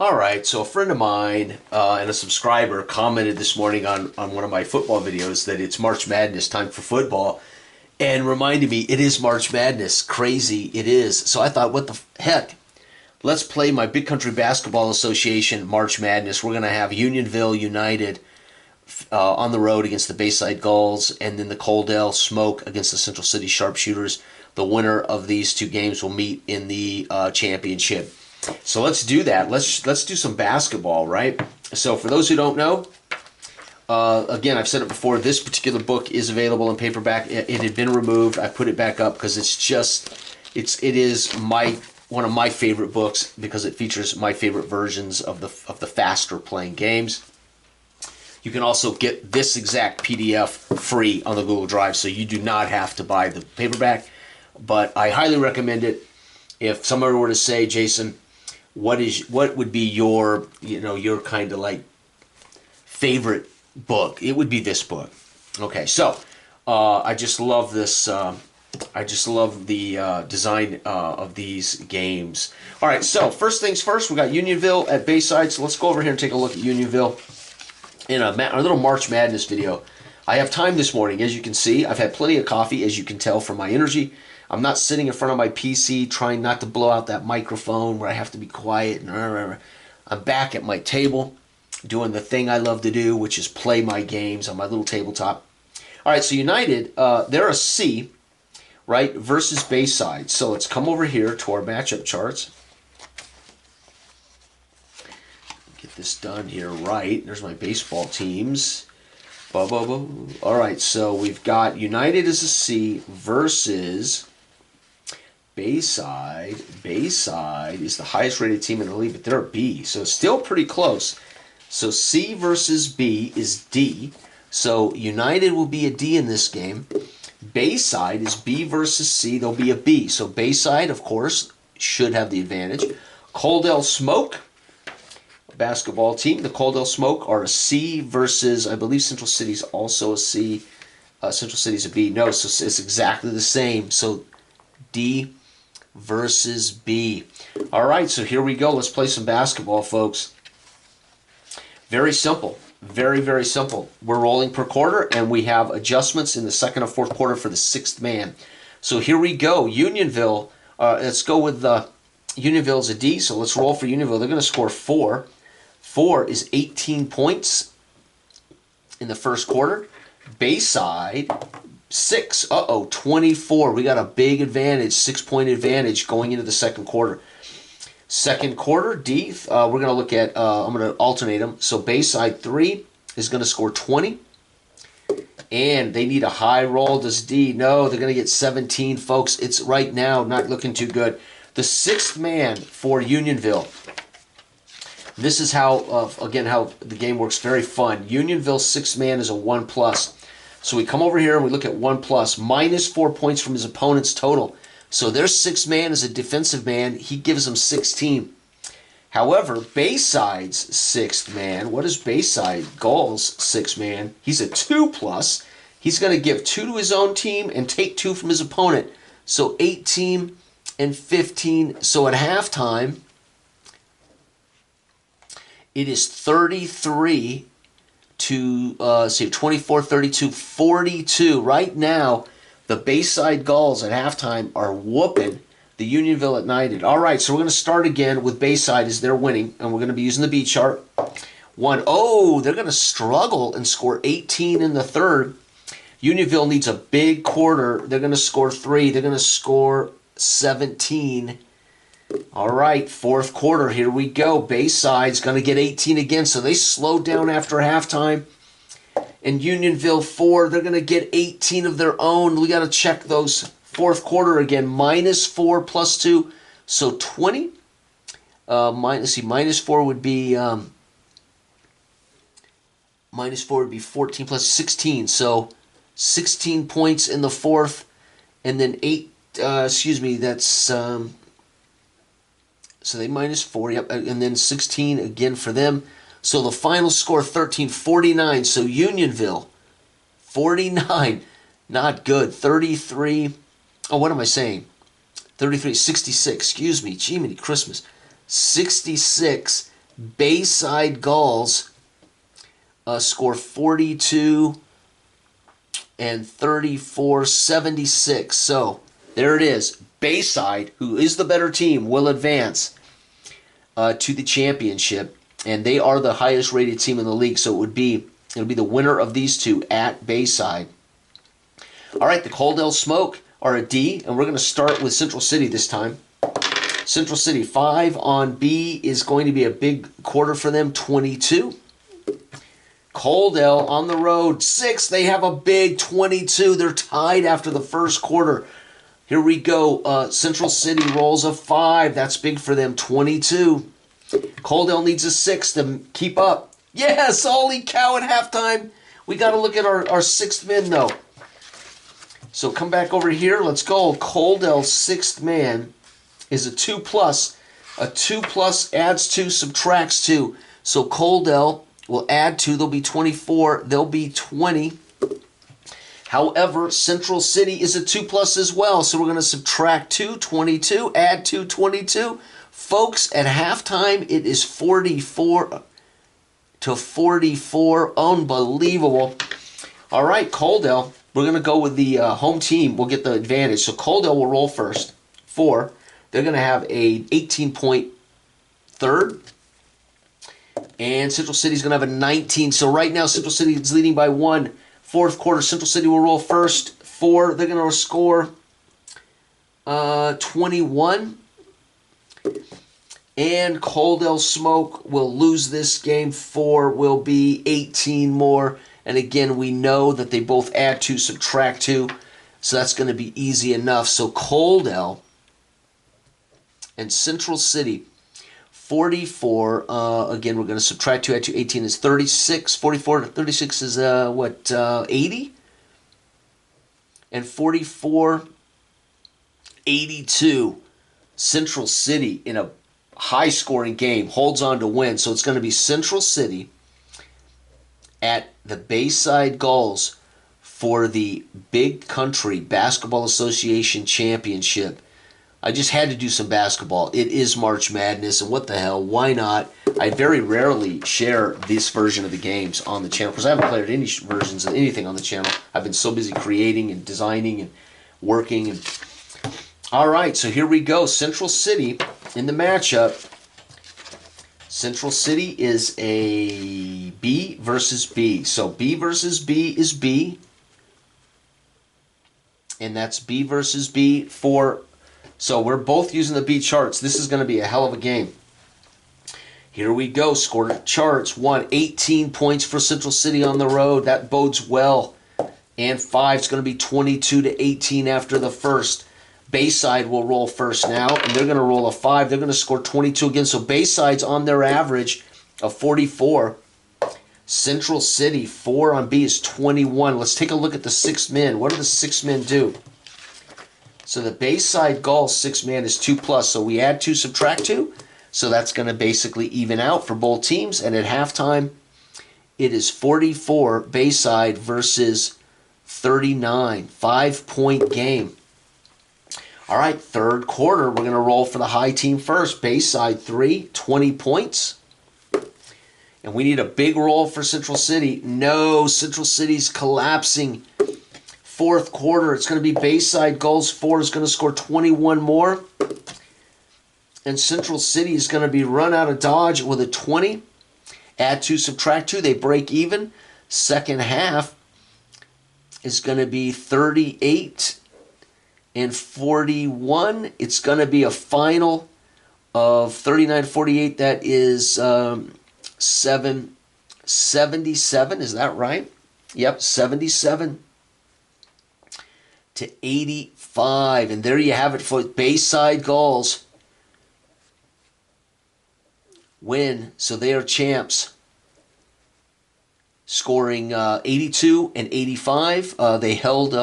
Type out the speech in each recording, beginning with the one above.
All right, so a friend of mine and a subscriber commented this morning on one of my football videos that it's March Madness time for football and reminded me it is March Madness. Crazy it is. So I thought, what the heck? Let's play my Big Country Basketball Association March Madness. We're going to have Unionville United on the road against the Bayside Gulls, and then the Coaldale Smoke against the Central City Sharpshooters. The winner of these two games will meet in the championship. So let's do that. Let's do some basketball, right? So for those who don't know, again, I've said it before, this particular book is available in paperback. It had been removed. I put it back up because it is one of my favorite books because it features my favorite versions of the faster playing games. You can also get this exact PDF free on the Google Drive, so you do not have to buy the paperback. But I highly recommend it. If somebody were to say, Jason, what would be your kind of like favorite book? It would be this book. Okay, so I just love this. I just love the design of these games. All right, so first things first, we got Unionville at Bayside. So let's go over here and take a look at Unionville in a little March Madness video. I have time this morning, as you can see. I've had plenty of coffee, as you can tell from my energy. I'm not sitting in front of my PC trying not to blow out that microphone where I have to be quiet. I'm back at my table doing the thing I love to do, which is play my games on my little tabletop. All right, so United, they're a C, right, versus Bayside. So let's come over here to our matchup charts. Get this done here right. There's my baseball teams. All right, so we've got United as a C versus Bayside. Bayside is the highest rated team in the league, but they're a B, so it's still pretty close. So C versus B is D. So United will be a D in this game. Bayside is B versus C. They'll be a B. So Bayside, of course, should have the advantage. Coaldale Smoke, basketball team. The Coaldale Smoke are a C versus, I believe Central City's also a C. Central City's a B. No, so it's exactly the same. So D versus B. All right, so here we go. Let's play some basketball, folks. Very simple. Very, very simple. We're rolling per quarter, and we have adjustments in the second and fourth quarter for the sixth man. So here we go. Unionville, let's go with Unionville's a D, so let's roll for Unionville. They're going to score 4. 4 is 18 points in the first quarter. Bayside, 6. 24. We got a big advantage, 6-point advantage going into the second quarter. Second quarter, D, we're going to look at, I'm going to alternate them. So Bayside 3 is going to score 20. And they need a high roll. Does D? No, they're going to get 17, folks. It's right now not looking too good. The sixth man for Unionville. This is how, again, how the game works. Very fun. Unionville's sixth man is a 1+. So we come over here and we look at 1+. Minus 4 points from his opponent's total. So their sixth man is a defensive man. He gives them 16. However, Bayside's sixth man, what is Bayside? Gulls' sixth man. He's a 2+. He's going to give 2 to his own team and take 2 from his opponent. So 18 and 15. So at halftime, it is 33 to, 24, 32, 42. Right now, the Bayside Gulls at halftime are whooping the Unionville at United. All right, so we're going to start again with Bayside as they're winning, and we're going to be using the B chart. 1. Oh, they're going to struggle and score 18 in the third. Unionville needs a big quarter. They're going to score 3. They're going to score 17. All right, fourth quarter, here we go. Bayside's going to get 18 again, so they slowed down after halftime. And Unionville 4, they're going to get 18 of their own. We got to check those fourth quarter again. Minus 4 plus 2, so 20. Minus 4 would be 14 plus 16. So 16 points in the fourth, and then 8. That's so they minus 4. Yep, and then 16 again for them. So the final score, 13-49. So Unionville, 49. Not good. 33. Oh, what am I saying? 33, 66. Excuse me. Gee, many Christmas. 66. Bayside Gulls score 42 and 34, 76. So there it is. Bayside, who is the better team, will advance to the championship, and they are the highest rated team in the league. So it'll be the winner of these two at Bayside. All right, the Coaldale Smoke are a D, and we're going to start with Central City this time. Central City 5 on B is going to be a big quarter for them, 22. Coaldale on the road 6. They have a big 22. They're tied after the first quarter. Here we go. Central City rolls a 5. That's big for them, 22. Coaldale needs a 6 to keep up. Yes, holy cow, at halftime. We got to look at our sixth man, though. So come back over here. Let's go. Coaldale's sixth man is a 2+. A 2+ adds 2, subtracts 2. So Coaldale will add 2. They'll be 24. They'll be 20. However, Central City is a 2+ as well. So we're going to subtract 2, 22, add 2, 22. Folks, at halftime, it is 44 to 44. Unbelievable. All right, Coaldale. We're going to go with the home team. We'll get the advantage. So Coaldale will roll first. 4. They're going to have a 18-point third. And Central City's going to have a 19. So right now, Central City is leading by 1. Fourth quarter, Central City will roll first. 4. They're going to score 21. And Coaldale Smoke will lose this game. 4 will be 18 more. And again, we know that they both add 2, subtract 2. So that's going to be easy enough. So Coaldale and Central City, 44. Again, we're going to subtract 2, add 2. 18 is 36. 44 to 36 is, 80? And 44, 82. Central City, in a high-scoring game, holds on to win. So it's going to be Central City at the Bayside Gulls for the Big Country Basketball Association Championship. I just had to do some basketball. It is March Madness, and what the hell, why not? I very rarely share this version of the games on the channel, because I haven't played any versions of anything on the channel. I've been so busy creating and designing and working. All right, so here we go. Central City in the matchup. Central City is a B versus B. So B versus B is B. And that's B versus B for... So we're both using the B charts. This is going to be a hell of a game. Here we go. Score charts. 18 points for Central City on the road. That bodes well. And 5 is going to be 22 to 18 after the first. Bayside will roll first now, and they're going to roll a 5. They're going to score 22 again. So Bayside's on their average of 44. Central City, 4 on B is 21. Let's take a look at the 6 men. What do the 6 men do? So the Bayside Gulls 6 man is 2+. So we add 2, subtract 2. So that's going to basically even out for both teams. And at halftime, it is 44 Bayside versus 39. 5-point game. All right, third quarter, we're going to roll for the high team first. Bayside 3, 20 points. And we need a big roll for Central City. No, Central City's collapsing. Fourth quarter, it's going to be Bayside Gulls 4 is going to score 21 more. And Central City is going to be run out of Dodge with a 20. Add 2, subtract 2, they break even. Second half is going to be 38 and 41. It's going to be a final of 39-48. That is 77. Is that right? Yep, 77 to 85. And there you have it for Bayside Gulls. Win. So they are champs. Scoring 82 and 85. They held...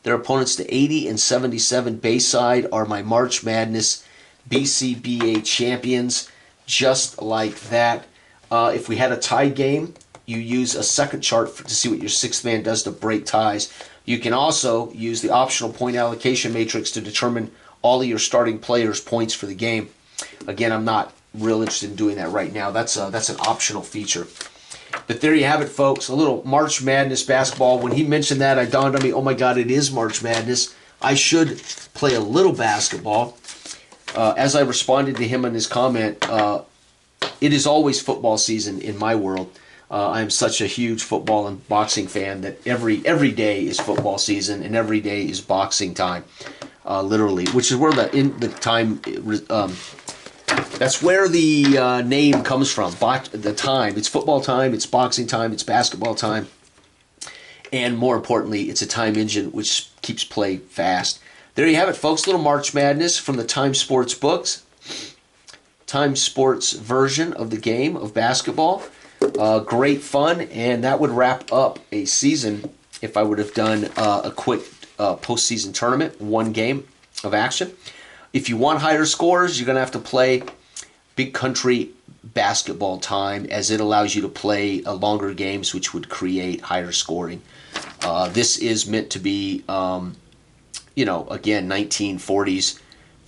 their opponents to 80 and 77. Bayside are my March Madness BCBA champions, just like that. If we had a tie game, you use a second chart to see what your 6th man does to break ties. You can also use the optional point allocation matrix to determine all of your starting players' points for the game. Again, I'm not real interested in doing that right now. That's an optional feature. But there you have it, folks. A little March Madness basketball. When he mentioned that, it dawned on me, oh my God, it is March Madness. I should play a little basketball. As I responded to him on his comment, it is always football season in my world. I'm such a huge football and boxing fan that every day is football season and every day is boxing time, literally. Which is where the time. That's where the name comes from. The time. It's football time. It's boxing time. It's basketball time. And more importantly, it's a time engine which keeps play fast. There you have it, folks. Little March Madness from the Time Sports books. Time Sports version of the game of basketball. Great fun, and that would wrap up a season if I would have done a quick postseason tournament, one game of action. If you want higher scores, you're going to have to play Big Country Basketball Time, as it allows you to play longer games, which would create higher scoring. This is meant to be, again, 1940s,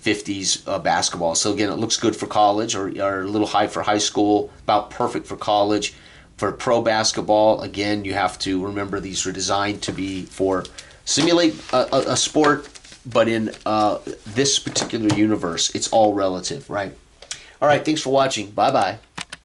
50s basketball. So again, it looks good for college, or a little high for high school, about perfect for college. For pro basketball, again, you have to remember these are designed to be for simulate a sport, but in this particular universe, it's all relative, right? All right, thanks for watching. Bye-bye.